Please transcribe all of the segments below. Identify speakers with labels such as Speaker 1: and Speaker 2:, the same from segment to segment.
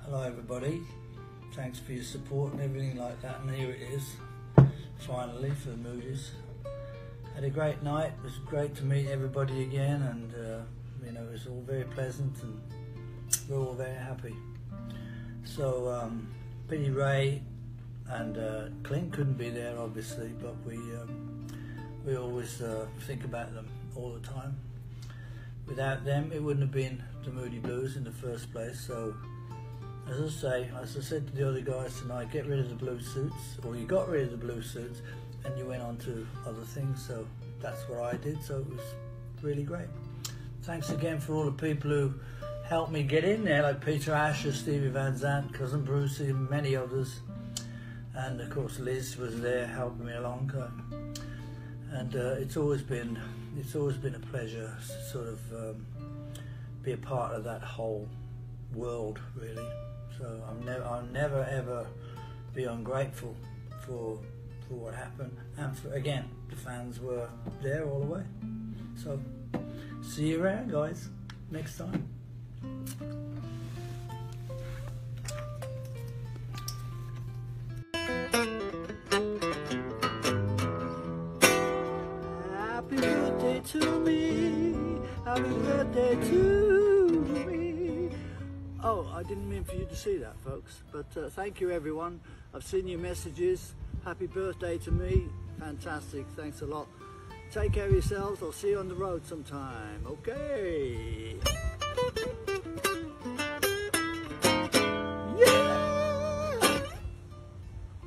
Speaker 1: Hello everybody, thanks for your support and everything like that, and here it is, finally, for the Moody's. Had a great night, it was great to meet everybody again, and you know, it was all very pleasant and we're all very happy. So Billy Ray and Clint couldn't be there obviously, but we always think about them all the time. Without them it wouldn't have been the Moody Blues in the first place. So as I said to the other guys tonight, get rid of the blue suits, or you got rid of the blue suits and you went on to other things, so that's what I did, so it was really great. Thanks again for all the people who helped me get in there, like Peter Asher, Stevie Van Zandt, Cousin Brucey and many others, and of course Liz was there helping me along, and it's always been a pleasure to sort of be a part of that whole world, really. So I'll never ever be ungrateful for what happened, and again, the fans were there all the way. So see you around, guys, next time. Happy birthday to me, happy birthday to me. Oh, I didn't mean for you to see that, folks, but thank you everyone. I've seen your messages. Happy birthday to me, fantastic, thanks a lot. Take care of yourselves, I'll see you on the road sometime, okay? Yeah!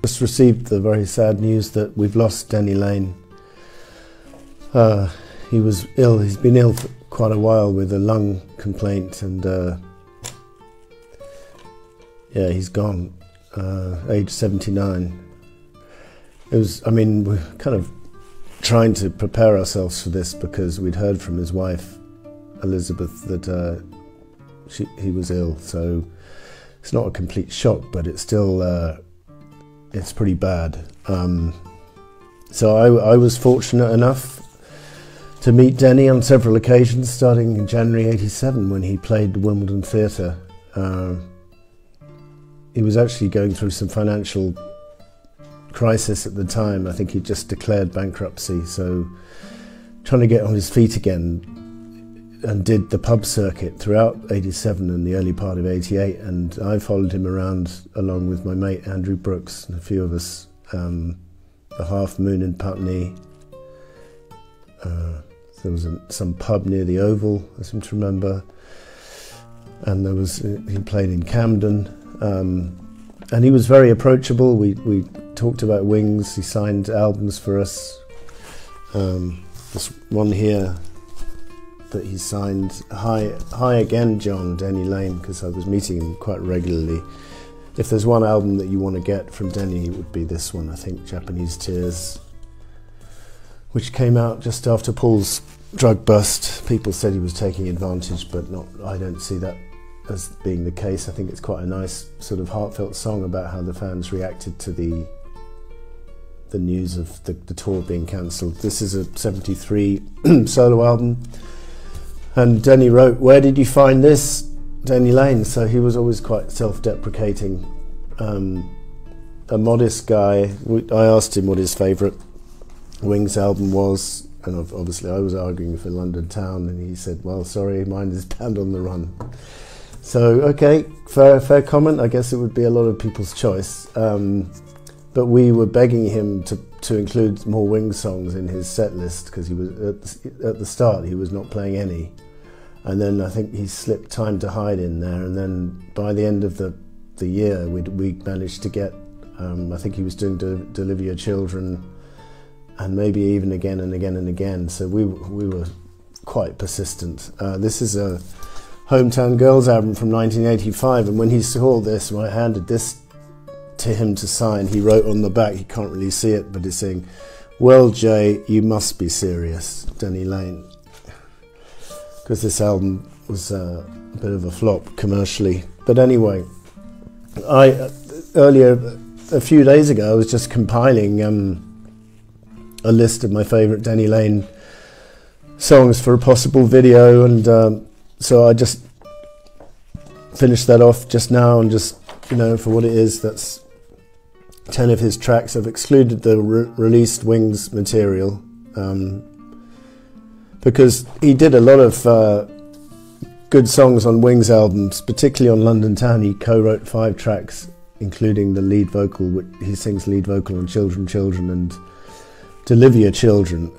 Speaker 2: Just received the very sad news that we've lost Denny Laine. He was ill, he's been ill for quite a while with a lung complaint, and yeah, he's gone, age 79. It was, I mean, we're kind of trying to prepare ourselves for this because we'd heard from his wife, Elizabeth, that he was ill, so it's not a complete shock, but it's still, it's pretty bad. So I was fortunate enough to meet Denny on several occasions, starting in January '87 when he played the Wimbledon Theatre. He was actually going through some financial crisis at the time. I think he just declared bankruptcy, so trying to get on his feet again, and did the pub circuit throughout '87 and the early part of '88, and I followed him around along with my mate Andrew Brooks and a few of us. The Half Moon in Putney, there was some pub near the Oval, I seem to remember, and there was, he played in Camden, and he was very approachable. We talked about Wings, he signed albums for us. This one here that he signed, Hi Again John, Denny Laine, because I was meeting him quite regularly. If there's one album that you want to get from Denny, it would be this one, I think, Japanese Tears, which came out just after Paul's drug bust. People said he was taking advantage, but I don't see that as being the case. I think it's quite a nice sort of heartfelt song about how the fans reacted to the news of the tour being cancelled. This is a '73 solo album, and Denny wrote, "Where did you find this, Denny Laine?" So he was always quite self-deprecating, a modest guy. I asked him what his favourite Wings album was, and obviously I was arguing for London Town, and he said, well, sorry, mine is Band on the Run. So, okay, fair comment. I guess it would be a lot of people's choice. But we were begging him to include more Wings songs in his set list, because he was at the start he was not playing any, and then I think he slipped Time to Hide in there, and then by the end of the year we managed to get, I think he was doing Deliver Your Children, and maybe even Again and Again and Again. So we were quite persistent. This is a Hometown Girls album from 1985, and when he saw this, when I handed this to him to sign, he wrote on the back, he can't really see it, but it's saying, "Well, Jay, you must be serious, Denny Laine," because this album was a bit of a flop commercially. But anyway, earlier, a few days ago, I was just compiling a list of my favourite Denny Laine songs for a possible video, and so I just finish that off just now, and just, you know, for what it is, that's 10 of his tracks. I've excluded the released Wings material because he did a lot of good songs on Wings albums, particularly on London Town. He co-wrote 5 tracks, including the lead vocal. He sings lead vocal on Children, Children and Deliver Your Children.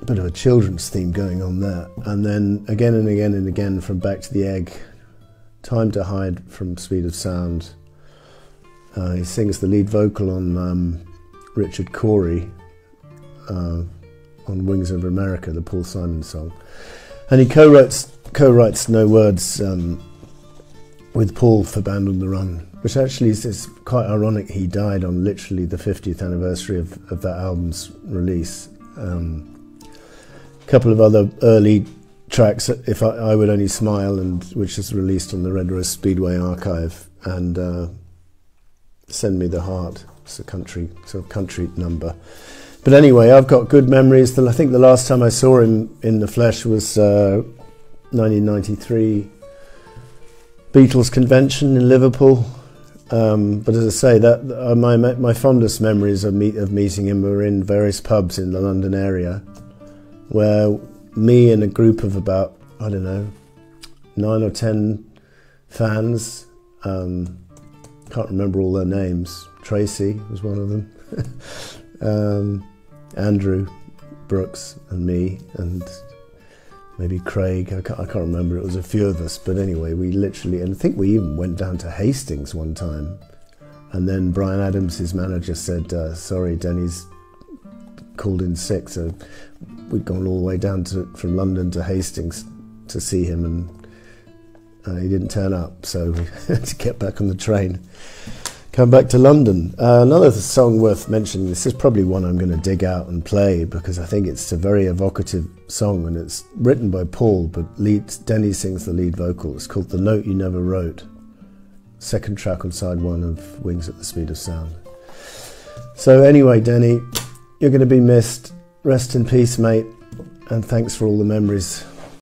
Speaker 2: Bit of a children's theme going on there. And then again and again and again from Back to the Egg, Time to Hide from Speed of Sound. He sings the lead vocal on Richard Corey on Wings Over America, the Paul Simon song. And he co-writes No Words with Paul for Band on the Run, which actually is quite ironic. He died on literally the 50th anniversary of that album's release. A couple of other early tracks, If I Would Only Smile, and which is released on the Red Rose Speedway archive, and Send Me the Heart. It's a country number. But anyway, I've got good memories. I think the last time I saw him in the flesh was 1993 Beatles convention in Liverpool. But as I say, that my fondest memories of meeting him were in various pubs in the London area, where me and a group of about, I don't know, 9 or 10 fans, can't remember all their names, Tracy was one of them, Andrew Brooks and me, and maybe Craig, I can't remember, it was a few of us, but anyway, we literally, and I think we even went down to Hastings one time, and then Brian Adams, his manager, said, sorry, Denny's called in sick, so we'd gone all the way down from London to Hastings to see him, and he didn't turn up, so we had to get back on the train, come back to London. Another song worth mentioning, this is probably one I'm going to dig out and play, because I think it's a very evocative song, and it's written by Paul, but Denny sings the lead vocal. It's called The Note You Never Wrote, second track on side 1 of Wings at the Speed of Sound. So anyway, Denny, you're going to be missed. Rest in peace, mate, and thanks for all the memories.